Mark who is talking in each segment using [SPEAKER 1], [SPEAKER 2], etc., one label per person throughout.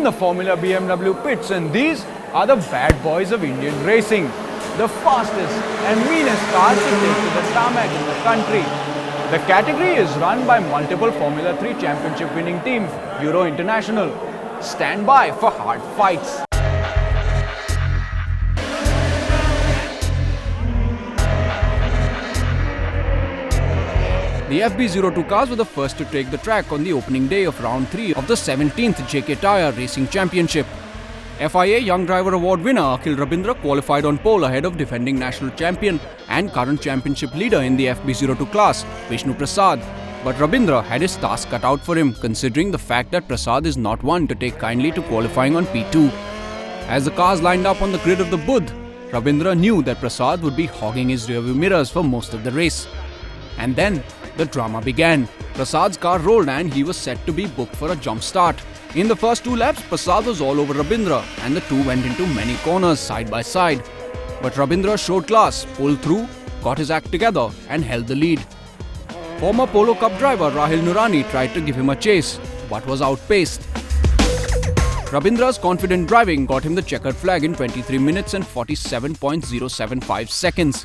[SPEAKER 1] the Formula BMW pits, and these are the bad boys of Indian racing. The fastest and meanest cars to take to the tarmac in the country. The category is run by multiple Formula 3 championship winning team, Euro International. Stand by for hard fights. The FB02 cars were the first to take the track on the opening day of round 3 of the 17th JK Tyre Racing Championship. FIA Young Driver Award winner Akhil Rabindra qualified on pole ahead of defending national champion and current championship leader in the FB02 class, Vishnu Prasad. But Rabindra had his task cut out for him, considering the fact that Prasad is not one to take kindly to qualifying on P2. As the cars lined up on the grid of the Budh, Rabindra knew that Prasad would be hogging his rearview mirrors for most of the race. And then the drama began. Prasad's car rolled and he was set to be booked for a jump start. In the first 2 laps, Prasad was all over Rabindra and the two went into many corners side by side. But Rabindra showed class, pulled through, got his act together and held the lead. Former Polo Cup driver Rahil Nurani tried to give him a chase, but was outpaced. Rabindra's confident driving got him the checkered flag in 23 minutes and 47.075 seconds.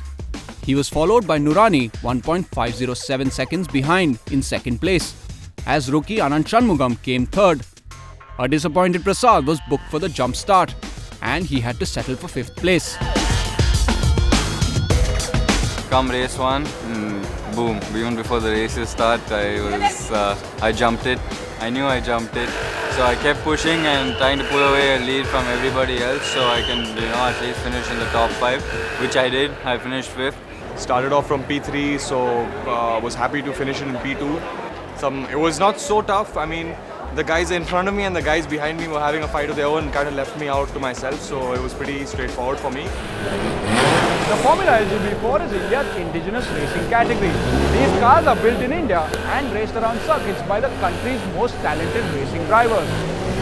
[SPEAKER 1] He was followed by Nurani 1.507 seconds behind in second place, as rookie Anand Shanmugam came third. A disappointed Prasad was booked for the jump start and he had to settle for 5th place.
[SPEAKER 2] Come race 1, boom, even before the races start, I jumped it. I knew I jumped it. So I kept pushing and trying to pull away a lead from everybody else so I can, at least finish in the top 5, which I did. I finished 5th.
[SPEAKER 3] Started off from P3, so was happy to finish it in P2. It was not so tough. I mean, the guys in front of me and the guys behind me were having a fight of their own and kind of left me out to myself, so it was pretty straightforward for me.
[SPEAKER 1] The Formula LGB4 is India's indigenous racing category. These cars are built in India and raced around circuits by the country's most talented racing drivers.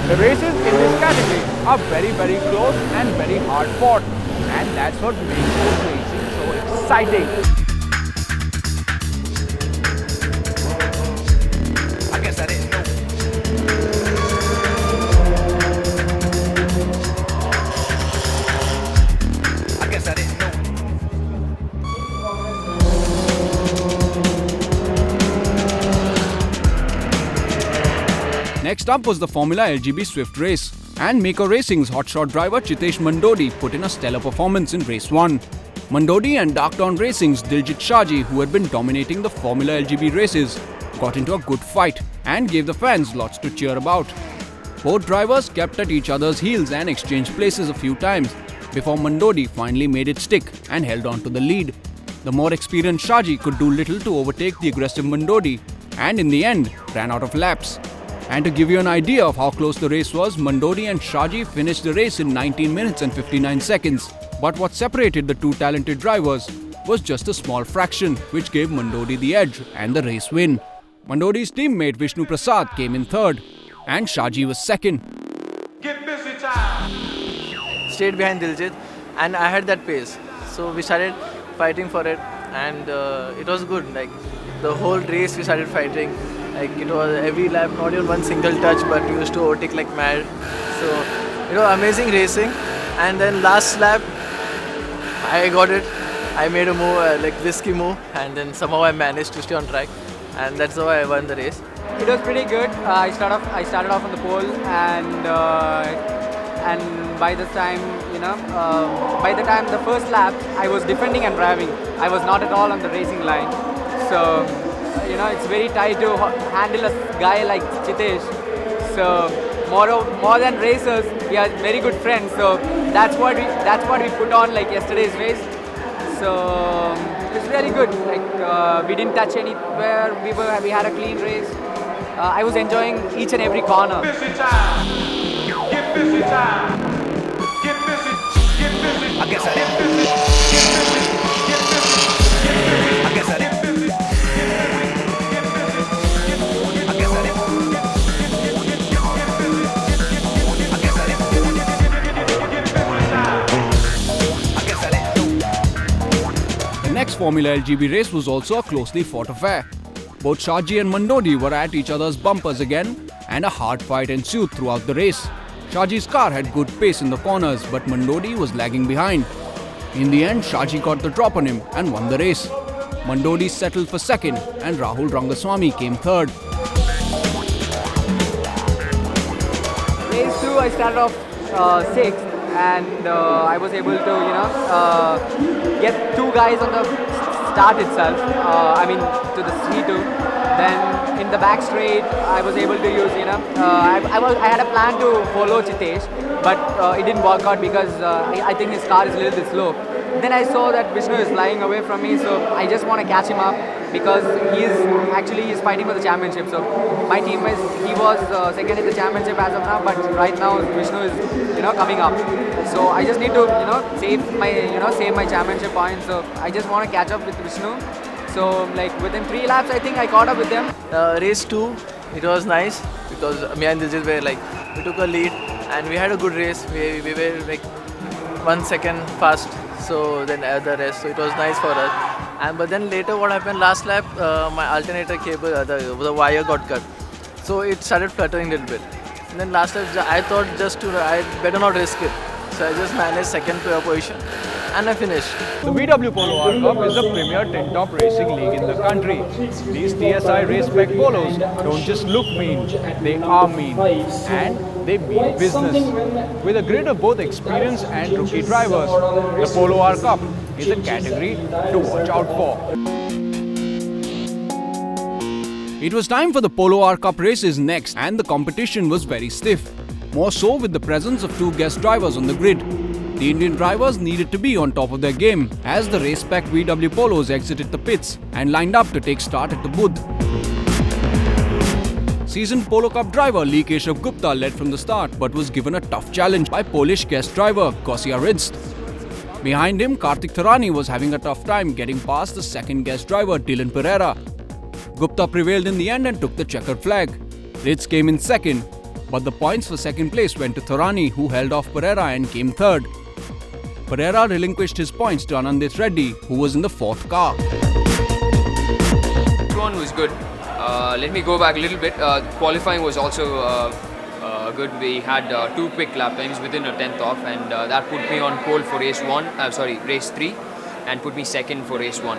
[SPEAKER 1] The races in this category are very, very close and very hard fought, and that's what makes this racing so exciting. I guess I didn't know. I guess I didn't know. Next up was the Formula LGB Swift race, and Meko Racing's hotshot driver Chitesh Mandodi put in a stellar performance in race 1. Mandodi and Dark Dawn Racing's Diljit Shaji, who had been dominating the Formula LGB races, got into a good fight and gave the fans lots to cheer about. Both drivers kept at each other's heels and exchanged places a few times before Mandodi finally made it stick and held on to the lead. The more experienced Shaji could do little to overtake the aggressive Mandodi and in the end ran out of laps. And to give you an idea of how close the race was, Mandodi and Shaji finished the race in 19 minutes and 59 seconds. But what separated the two talented drivers was just a small fraction, which gave Mandodi the edge and the race win. Mandodi's teammate Vishnu Prasad came in third and Shaji was second.
[SPEAKER 4] Get busy time! Stayed behind Diljit and I had that pace. So we started fighting for it and it was good. Like the whole race we started fighting. Like it was every lap, not even one single touch, but we used to overtake like mad. So amazing racing. And then last lap, I got it. I made a move, like risky move, and then somehow I managed to stay on track, and that's how I won the race.
[SPEAKER 5] It was pretty good. I started off on the pole, and by the time the first lap, I was defending and driving. I was not at all on the racing line. So it's very tight to handle a guy like Chitesh. So more than racers, we are very good friends. So that's what we put on like yesterday's race. So it's really good. Like we didn't touch anywhere. We had a clean race. I was enjoying each and every corner.
[SPEAKER 4] Busy time. Get busy time. Get busy. Get busy. I guess I did busy. Get busy. Get busy. Get busy. I guess I did busy.
[SPEAKER 1] The next Formula LGB race was also a closely fought affair. Both Shaji and Mandodi were at each other's bumpers again, and a hard fight ensued throughout the race. Shaji's car had good pace in the corners, but Mandodi was lagging behind. In the end, Shaji got the drop on him and won the race. Mandodi settled for second and Rahul Rangaswamy came third.
[SPEAKER 5] Race 2, I started off sixth, and I was able to, get two guys on the start itself. To the C2. Then in the back straight, I was able to use, I had a plan to follow Chitesh, but it didn't work out because I think his car is a little bit slow. Then I saw that Vishnu is flying away from me, so I just want to catch him up because he's fighting for the championship. So my team he was second in the championship as of now, but right now Vishnu is coming up. So I just need to save my championship points. So I just want to catch up with Vishnu. So within 3 laps, I think I caught up with them.
[SPEAKER 4] Race 2, it was nice because me and Diljit were we took a lead and we had a good race. We were 1 second fast. So then the rest, so it was nice for us. But then later, what happened last lap? My alternator cable, the wire got cut, so it started fluttering a little bit. And then last lap, I thought I better not risk it. So I just managed second position, and I finished.
[SPEAKER 1] The VW Polo R Cup is the premier tin-top racing league in the country. These TSI race spec polos don't just look mean, they are mean. And they mean business. With a grid of both experienced and rookie drivers, the Polo R Cup is a category to watch out for. It was time for the Polo R Cup races next, and the competition was very stiff. More so with the presence of 2 guest drivers on the grid. The Indian drivers needed to be on top of their game as the race-packed VW Polos exited the pits and lined up to take start at the booth. Seasoned Polo Cup driver Lee Keshav Gupta led from the start but was given a tough challenge by Polish guest driver Gosia Ridst. Behind him, Kartik Thorani was having a tough time getting past the second guest driver Dylan Pereira. Gupta prevailed in the end and took the checkered flag. Ridst came in second, but the points for second place went to Thorani, who held off Pereira and came third. Pereira relinquished his points to Anandit Reddy, who was in the 4th car.
[SPEAKER 6] One was good. Let me go back a little bit. Qualifying was also good. We had 2 quick lap times within a 10th off, and that put me on pole for race 3, and put me second for race 1.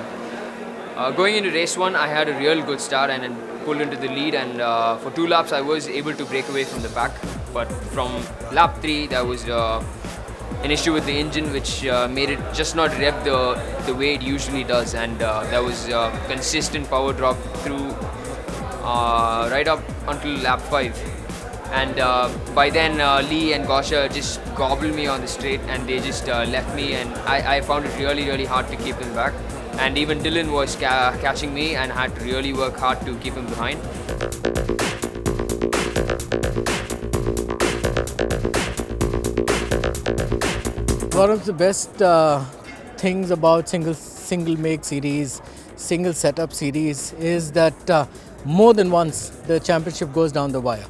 [SPEAKER 6] Going into race 1, I had a real good start and then pulled into the lead, and for 2 laps I was able to break away from the pack. But from lap 3, there was an issue with the engine which made it just not rev the way it usually does, and there was consistent power drop through right up until lap 5. And by then Lee and Gosha just gobbled me on the straight, and they just left me, and I found it really hard to keep them back. And even Dylan was catching me and had to really work hard to keep him behind.
[SPEAKER 7] One of the best things about single make series, single setup series is that more than once the championship goes down the wire.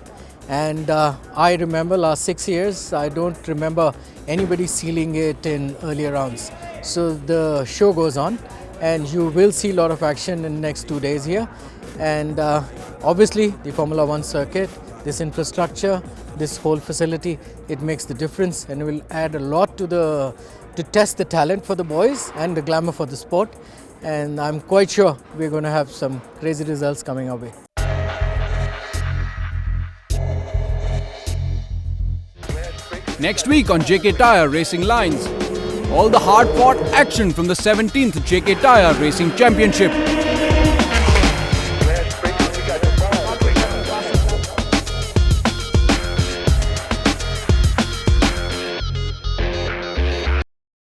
[SPEAKER 7] And I remember last 6 years, I don't remember anybody sealing it in earlier rounds. So the show goes on, and you will see a lot of action in the next 2 days here. And obviously the Formula 1 circuit, this infrastructure, this whole facility, it makes the difference and will add a lot to test the talent for the boys and the glamour for the sport. And I'm quite sure we're going to have some crazy results coming our way.
[SPEAKER 1] Next week on JK Tyre Racing Lines, all the hard-fought action from the 17th JK Tyre Racing Championship.